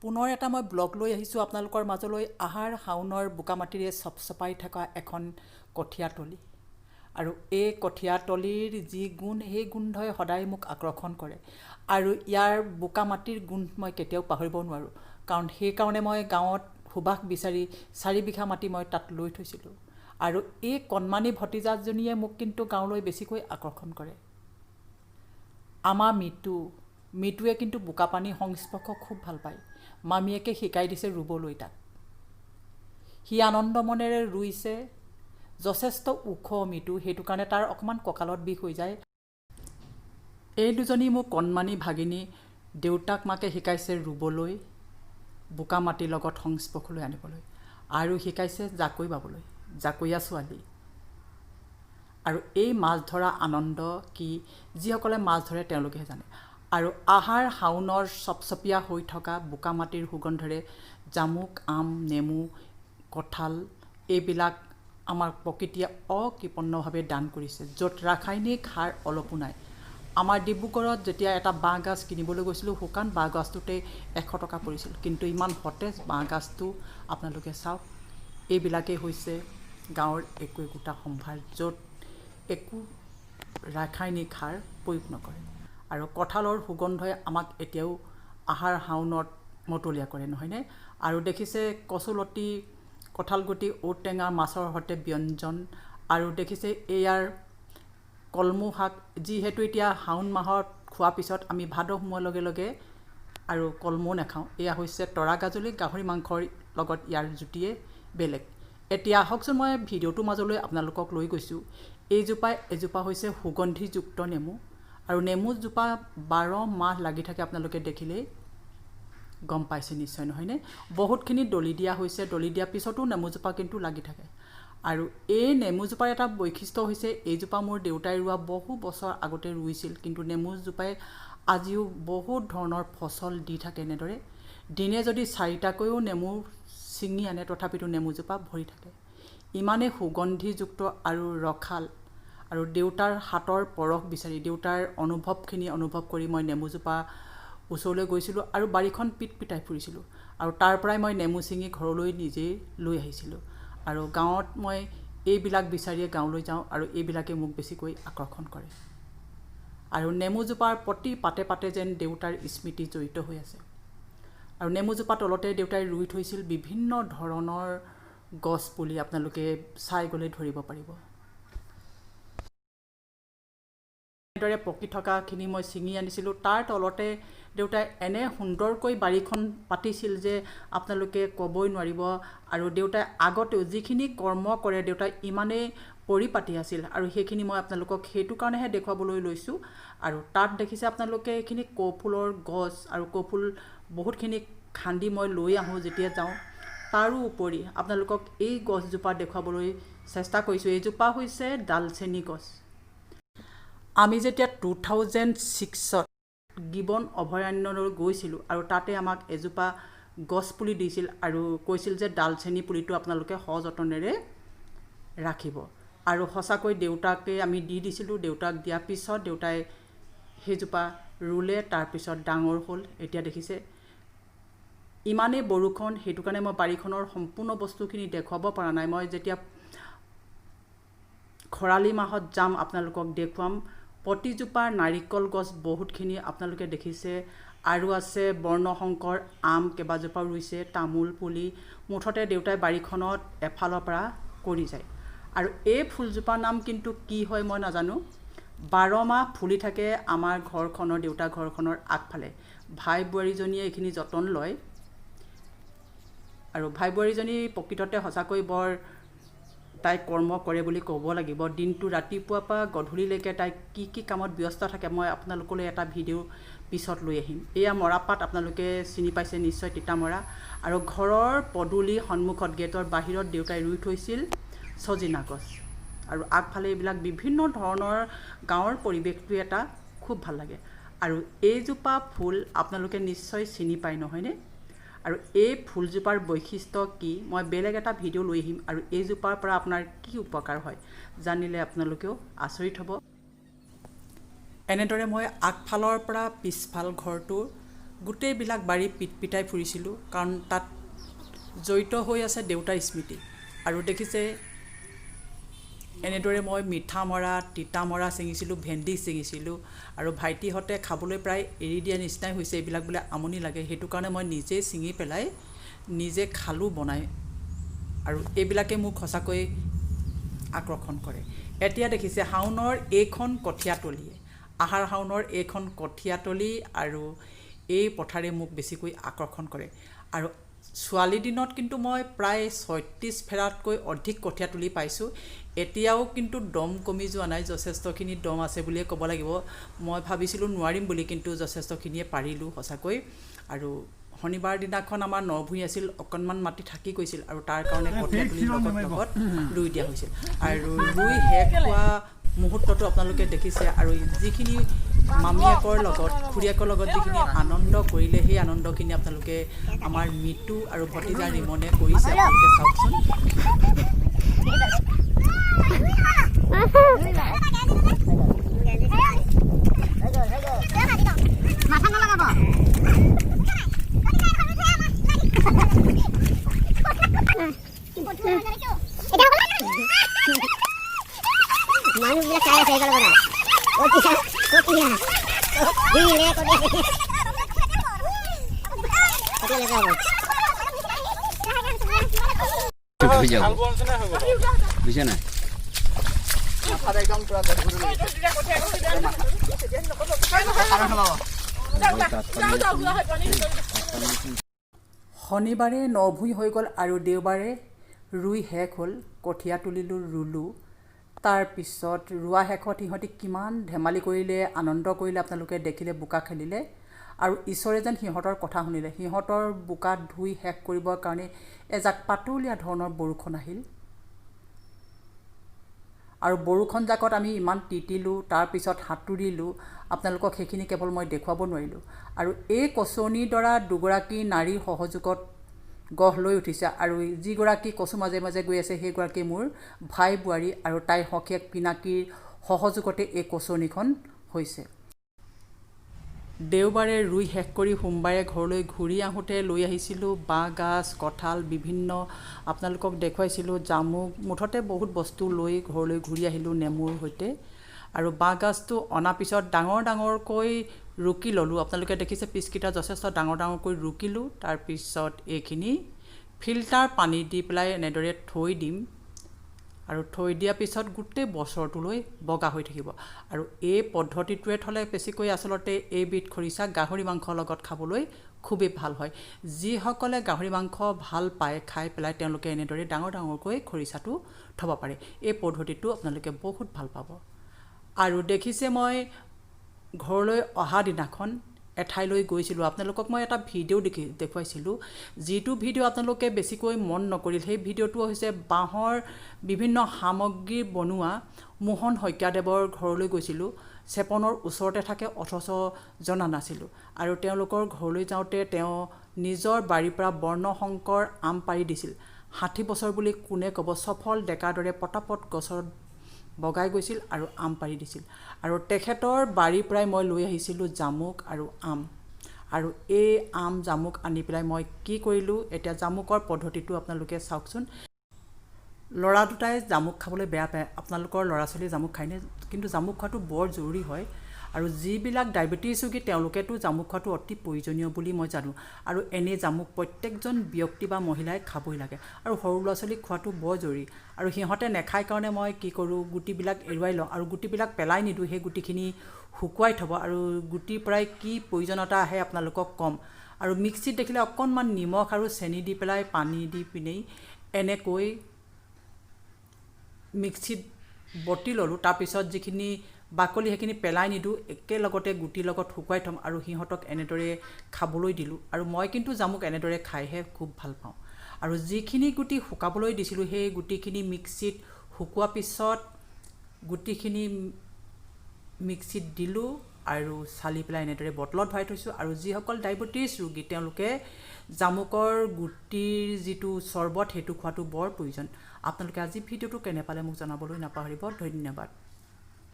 পুনৰ এটা মই ব্লগ লৈ আহিছোঁ আপোনালোকৰ মাজলৈ। আহাৰ শাওনৰ বোকামাটিৰে চপচপাই থকা এখন কঠীয়াতলি, আৰু এই কঠীয়াতলিৰ যি গোন্ধ, সেই গোন্ধই সদায় মোক আকৰ্ষণ কৰে। আৰু ইয়াৰ বোকামাটিৰ গোন্ধ মই কেতিয়াও পাহৰিব নোৱাৰোঁ, কাৰণ সেইকাৰণে মই গাঁৱত সুবাস বিচাৰি 4 বিঘা মাটি মই তাত লৈ থৈছিলোঁ। আৰু এই কণমানি ভতিজাজনীয়ে মোক কিন্তু গাঁৱলৈ বেছিকৈ আকৰ্ষণ কৰে। আমাৰ মিতুৱে কিন্তু বোকা পানী সংস্পৰ্শ খুব ভাল পায়। মামীয়েকে শিকাই দিছে ৰুবলৈ তাক। সি আনন্দ মনেৰে ৰুইছে। যথেষ্ট ওখ মিতু, সেইটো কাৰণে তাৰ অকণমান কঁকালত বিষ হৈ যায়। এই দুজনী মোৰ কণমানি ভাগিনী, দেউতাক মাকে শিকাইছে ৰুবলৈ, বোকা মাটিৰ লগত সংস্পৰ্শলৈ আনিবলৈ, আৰু শিকাইছে জাকৈ বাবলৈ, জাকৈয়া ছোৱালী। আৰু এই মাছ ধৰা আনন্দ কি, যিসকলে মাছ ধৰে তেওঁলোকেহে জানে। আৰু আহাৰ শাওনৰ চপচপীয়া হৈ থকা বোকামাটিৰ সুগন্ধৰে জামুক, আম, নেমু, কঁঠাল এইবিলাক আমাৰ প্ৰকৃতিয়ে অকৃপণভাৱে দান কৰিছে, য'ত ৰাসায়নিক সাৰ অলপো নাই। আমাৰ ডিব্ৰুগড়ত যেতিয়া এটা বাঁহগাজ কিনিবলৈ গৈছিলোঁ, শুকান বাঁহগাজটোতে 100 টকা পৰিছিল, কিন্তু ইমান সতেজ বাঁহগাজটো আপোনালোকে চাওক। এইবিলাকেই হৈছে গাঁৱৰ একোটা সম্ভাৰ, য'ত একো ৰাসায়নিক সাৰ প্ৰয়োগ নকৰে। আৰু কঁঠালৰ সুগন্ধই আমাক এতিয়াও আহাৰ শাওনত মতলীয়া কৰে, নহয়নে? আৰু দেখিছে কচুলতি, কঁঠালগুটি, ঔটেঙা, মাছৰ সৈতে ব্যঞ্জন, আৰু দেখিছে এয়াৰ কলমৌ শাক, যিহেতু এতিয়া শাওণ মাহত খোৱাৰ পিছত আমি ভাদ সোমোৱাৰ লগে লগে আৰু কলমৌ নাখাওঁ। এয়া হৈছে তৰা গাজলি, গাহৰি মাংসৰ লগত ইয়াৰ জুতিয়ে বেলেগ। এতিয়া আহকচোন, মই ভিডিঅ'টোৰ মাজলৈ আপোনালোকক লৈ গৈছোঁ। এজোপা হৈছে সুগন্ধিযুক্ত নেমু, আৰু নেমুজোপা 12 মাহ লাগি থাকে। আপোনালোকে দেখিলেই গম পাইছে নিশ্চয়, নহয়নে? বহুতখিনি দলি দিয়া হৈছে, দলি দিয়াৰ পিছতো নেমুজোপা কিন্তু লাগি থাকে। আৰু এই নেমুজোপাৰ এটা বৈশিষ্ট্য হৈছে, এইজোপা মোৰ দেউতাই ৰোৱা বহু বছৰ আগতে ৰুইছিল, কিন্তু নেমুজোপাই আজিও বহুত ধৰণৰ ফচল দি থাকে। এনেদৰে দিনে যদি 4টাকৈও নেমু ছিঙি আনে, তথাপিতো নেমুজোপা ভৰি থাকে। ইমানেই সুগন্ধিযুক্ত আৰু ৰসাল। আৰু দেউতাৰ হাতৰ পৰশ বিচাৰি, দেউতাৰ অনুভৱখিনি অনুভৱ কৰি মই নেমুজোপা ওচৰলৈ গৈছিলোঁ আৰু বাৰীখন পিটপিটাই ফুৰিছিলোঁ। আৰু তাৰ পৰাই মই নেমু ছিঙি ঘৰলৈ নিজেই লৈ আহিছিলোঁ। আৰু গাঁৱত মই এইবিলাক বিচাৰিয়ে গাঁৱলৈ যাওঁ, আৰু এইবিলাকে মোক বেছিকৈ আকৰ্ষণ কৰে। আৰু নেমুজোপাৰ প্ৰতি পাতে পাতে যেন দেউতাৰ স্মৃতি জড়িত হৈ আছে। আৰু নেমুজোপা তলতে দেউতাই ৰুই থৈছিল বিভিন্ন ধৰণৰ গছ পুলি, আপোনালোকে চাই গ'লে ধৰিব পাৰিব। এনেদৰে পকি থকাখিনি মই ছিঙি আনিছিলোঁ। তাৰ তলতে দেউতাই এনে সুন্দৰকৈ বাৰীখন পাতিছিল যে আপোনালোকে ক'বই নোৱাৰিব। আৰু দেউতাই আগতেও যিখিনি কৰ্ম কৰে, দেউতাই ইমানেই পৰিপাটি আছিল, আৰু সেইখিনি মই আপোনালোকক সেইটো কাৰণেহে দেখুৱাবলৈ লৈছোঁ। আৰু তাত দেখিছে আপোনালোকে এইখিনি কপৌফুলৰ গছ, আৰু কপৌফুল বহুতখিনি খান্দি মই লৈ আহোঁ যেতিয়া যাওঁ। তাৰোপৰি আপোনালোকক এই গছজোপা দেখুৱাবলৈ চেষ্টা কৰিছোঁ। এইজোপা হৈছে ডালচেনি গছ। আমি যেতিয়া 2006ত গিবন অভয়াৰণ্যলৈ গৈছিলোঁ, আৰু তাতে আমাক এজোপা গছ পুলি দিছিল, আৰু কৈছিল যে ডালচেনি পুলিটো আপোনালোকে সযতনেৰে ৰাখিব। আৰু সঁচাকৈ দেউতাকে আমি দি দিছিলোঁ। দেউতাক দিয়াৰ পিছত দেউতাই সেইজোপা ৰুলে, তাৰপিছত ডাঙৰ হ'ল। এতিয়া দেখিছে ইমানেই বৰষুণ, সেইটো কাৰণে মই বাৰীখনৰ সম্পূৰ্ণ বস্তুখিনি দেখুৱাব পৰা নাই। মই যেতিয়া খৰালি মাহত যাম আপোনালোকক দেখুৱাম। প্ৰতিজোপা নাৰিকল গছ বহুতখিনি আপোনালোকে দেখিছে, আৰু আছে বৰ্ণশংকৰ আম কেইবাজোপাও ৰুইছে, তামোল পুলি। মুঠতে দেউতাই বাৰীখনত এফালৰ পৰা কৰি যায়। আৰু এই ফুলজোপাৰ নাম কিন্তু কি হয় মই নাজানো। 12 মাহ ফুলি থাকে আমাৰ ঘৰখনৰ, দেউতাৰ ঘৰখনৰ আগফালে। ভাই বোৱাৰীজনীয়ে এইখিনি যতন লয়, আৰু ভাই বোৱাৰীজনী প্ৰকৃততে সঁচাকৈ বৰ তাই কৰ্ম কৰে বুলি ক'ব লাগিব। দিনটো ৰাতিপুৱাৰ পৰা গধূলিলৈকে তাই কি কামত ব্যস্ত থাকে, মই আপোনালোকলৈ এটা ভিডিঅ' পিছত লৈ আহিম। এয়া মৰাপাট, আপোনালোকে চিনি পাইছে নিশ্চয়, তিতামৰা। আৰু ঘৰৰ পদূলিৰ সন্মুখত গেটৰ বাহিৰত দেউতাই ৰুই থৈছিল ছজিনা গছ। আৰু আগফালে এইবিলাক বিভিন্ন ধৰণৰ গাঁৱৰ পৰিৱেশটো এটা খুব ভাল লাগে। আৰু এইজোপা ফুল আপোনালোকে নিশ্চয় চিনি পায়, নহয়নে? আৰু এই ফুলজোপাৰ বৈশিষ্ট্য কি, মই বেলেগ এটা ভিডিঅ' লৈ আহিম। আৰু এইজোপাৰ পৰা আপোনাৰ কি উপকাৰ হয় জানিলে আপোনালোকেও আচৰিত হ'ব। এনেদৰে মই আগফালৰ পৰা পিছফাল ঘৰটো গোটেইবিলাক বাৰী পিটাই ফুৰিছিলোঁ কাৰণ তাত জড়িত হৈ আছে দেউতাৰ স্মৃতি আৰু দেখিছে এনেদৰে মই মিঠা মৰা তিতা মৰা ছিঙিছিলোঁ ভেন্দি ছিঙিছিলোঁ আৰু ভাইটিহঁতে খাবলৈ প্ৰায় এৰি দিয়া নিচিনাই হৈছে এইবিলাক বোলে আমনি লাগে সেইটো কাৰণে মই নিজে ছিঙি পেলাই নিজে খালোঁ বনাই আৰু এইবিলাকে মোক সঁচাকৈ আকৰ্ষণ কৰে এতিয়া দেখিছে শাওনৰ এইখন কঠীয়াতলীয়ে আহাৰ শাওনৰ এইখন কঠীয়াতলী আৰু এই পথাৰে মোক বেছিকৈ আকৰ্ষণ কৰে আৰু ছোৱালী দিনত কিন্তু মই প্ৰায় ৩৬ ফেৰাতকৈ অধিক কঠীয়াতলী পাইছোঁ এতিয়াও কিন্তু দম কমি যোৱা নাই যথেষ্টখিনি দম আছে বুলিয়ে ক'ব লাগিব মই ভাবিছিলোঁ নোৱাৰিম বুলি কিন্তু যথেষ্টখিনিয়ে পাৰিলোঁ সঁচাকৈ আৰু শনিবাৰ দিনাখন আমাৰ নভূঁই আছিল অকণমান মাটি থাকি গৈছিল আৰু তাৰ কাৰণে কঠীয়াতলীৰ লগত ৰুই দিয়া হৈছিল আৰু ৰুই শেষ হোৱা মুহূৰ্তটো আপোনালোকে দেখিছে আৰু যিখিনি মামীয়েকৰ লগত খুৰীয়েকৰ লগত যিখিনি আনন্দ কৰিলে সেই আনন্দখিনি আপোনালোকে আমাৰ মিতু আৰু ভতিজা ৰিমনে কৰিছে আপোনালোকে চাওকচোন মানুষবিলাক চাই আছে এইফালৰ পৰা বুঝছে না শনিবাৰে নভূঁই হৈ গ'ল আৰু দেওবাৰে ৰুই শেষ হ'ল কঠীয়া তুলিলোঁ ৰুলোঁ তাৰপিছত ৰোৱা শেষত সিহঁতি কিমান ধেমালি কৰিলে আনন্দ কৰিলে আপোনালোকে দেখিলে বোকা খেলিলে আৰু ঈশ্বৰে যেন সিহঁতৰ কথা শুনিলে সিহঁতৰ বোকাত ধুই শেষ কৰিবৰ কাৰণে এজাক পাতলীয়া ধৰণৰ বৰষুণ আহিল আৰু বৰষুণ জাকত আমি ইমান তিতিলোঁ তাৰপিছত সাঁতুৰিলোঁ আপোনালোকক সেইখিনি কেৱল মই দেখুৱাব নোৱাৰিলোঁ আৰু এই কচনিৰ দ্বাৰা দুগৰাকী নাৰীৰ সহযোগত গঢ় লৈ উঠিছে আৰু যিগৰাকী কচু মাজে মাজে গৈ আছে সেইগৰাকী মোৰ ভাই বোৱাৰী আৰু তাইৰ সখীয়েক পিনাকীৰ সহযোগতে এই কচনিখন হৈছে দেওবাৰে ৰুই শেষ কৰি সোমবাৰে ঘৰলৈ ঘূৰি আহোঁতে লৈ আহিছিলোঁ বাঁহগাজ কঁঠাল বিভিন্ন আপোনালোকক দেখুৱাইছিলোঁ জামুক মুঠতে বহুত বস্তু লৈ ঘৰলৈ ঘূৰি আহিলোঁ নেমুৰ সৈতে আৰু বাঁহগাজটো অনাৰ পিছত ডাঙৰ ডাঙৰকৈ ৰুকি ল'লোঁ আপোনালোকে দেখিছে পিচকেইটা যথেষ্ট ডাঙৰ ডাঙৰকৈ ৰুকিলোঁ তাৰপিছত এইখিনি ফিল্টাৰ পানী দি পেলাই এনেদৰে থৈ দিম আৰু থৈ দিয়াৰ পিছত গোটেই বছৰটোলৈ বগা হৈ থাকিব আৰু এই পদ্ধতিটোৱে থ'লে বেছিকৈ আচলতে এইবিধ খৰিচা গাহৰি মাংসৰ লগত খাবলৈ খুবেই ভাল হয় যিসকলে গাহৰি মাংস ভাল পায় খাই পেলাই তেওঁলোকে এনেদৰে ডাঙৰ ডাঙৰকৈ খৰিচাটো থ'ব পাৰে এই পদ্ধতিটো আপোনালোকে বহুত ভাল পাব আৰু দেখিছে মই ঘৰলৈ অহা দিনাখন এঠাইলৈ গৈছিলোঁ আপোনালোকক মই এটা ভিডিঅ' দেখুৱাইছিলোঁ যিটো ভিডিঅ' আপোনালোকে বেছিকৈ মন নকৰিল সেই ভিডিঅ'টো হৈছে বাঁহৰ বিভিন্ন সামগ্ৰী বনোৱা মোহন শইকীয়াদেৱৰ ঘৰলৈ গৈছিলোঁ চেপনৰ ওচৰতে থাকে অথচ জনা নাছিলোঁ আৰু তেওঁলোকৰ ঘৰলৈ যাওঁতে তেওঁ নিজৰ বাৰীৰ পৰা বৰ্ণশংকৰ আম পাৰি দিছিল 60 বছৰ বুলি কোনে ক'ব সফল ডেকাৰ দৰে পটাপট গছৰ বগাই গৈছিল আৰু আম পাৰি দিছিল আৰু তেখেতৰ বাৰীৰ পৰাই মই লৈ আহিছিলোঁ জামুক আৰু আম আৰু এই আম জামুক আনি পেলাই মই কি কৰিলোঁ এতিয়া জামুকৰ পদ্ধতিটো আপোনালোকে চাওকচোন ল'ৰা দুটাই জামুক খাবলৈ বেয়া পায় আপোনালোকৰ ল'ৰা ছোৱালী জামুক খায়নে কিন্তু জামুক খোৱাটো বৰ জৰুৰী হয় আৰু যিবিলাক ডায়েবেটিছ ৰোগী তেওঁলোকেতো জামুক খোৱাটো অতি প্ৰয়োজনীয় বুলি মই জানো আৰু এনে জামুক প্ৰত্যেকজন ব্যক্তি বা মহিলাই খাবই লাগে আৰু সৰু ল'ৰা ছোৱালীক খোৱাটো বৰ জৰুৰী আৰু সিহঁতে নেখায় কাৰণে মই কি কৰোঁ গুটিবিলাক এৰুৱাই লওঁ আৰু গুটিবিলাক পেলাই নিদিওঁ সেই গুটিখিনি শুকুৱাই থ'ব আৰু গুটিৰ পৰাই কি প্ৰয়োজনীয়তা আহে আপোনালোকক ক'ম আৰু মিক্সিত দেখিলে অকণমান নিমখ আৰু চেনি দি পেলাই পানী দি পিনেই এনেকৈ মিক্সিত বটি ল'লোঁ তাৰপিছত যিখিনি বাকলি সেইখিনি পেলাই নিদিওঁ একেলগতে গুটিৰ লগত শুকুৱাই থ'ম আৰু সিহঁতক এনেদৰে খাবলৈ দিলোঁ আৰু মই কিন্তু জামুক এনেদৰে খাইহে খুব ভাল পাওঁ আৰু যিখিনি গুটি শুকাবলৈ দিছিলোঁ সেই গুটিখিনি মিক্সিত শুকোৱা পিছত গুটিখিনি মিক্সিত দিলোঁ আৰু চালি পেলাই এনেদৰে বটলত ভৰাই থৈছোঁ আৰু যিসকল ডায়েবেটিছ ৰোগী তেওঁলোকে জামুকৰ গুটিৰ যিটো চৰ্বত সেইটো খোৱাটো বৰ প্ৰয়োজন আপোনালোকে আজি ভিডিঅ'টো কেনে পালে মোক জনাবলৈ নাপাহৰিব ধন্যবাদ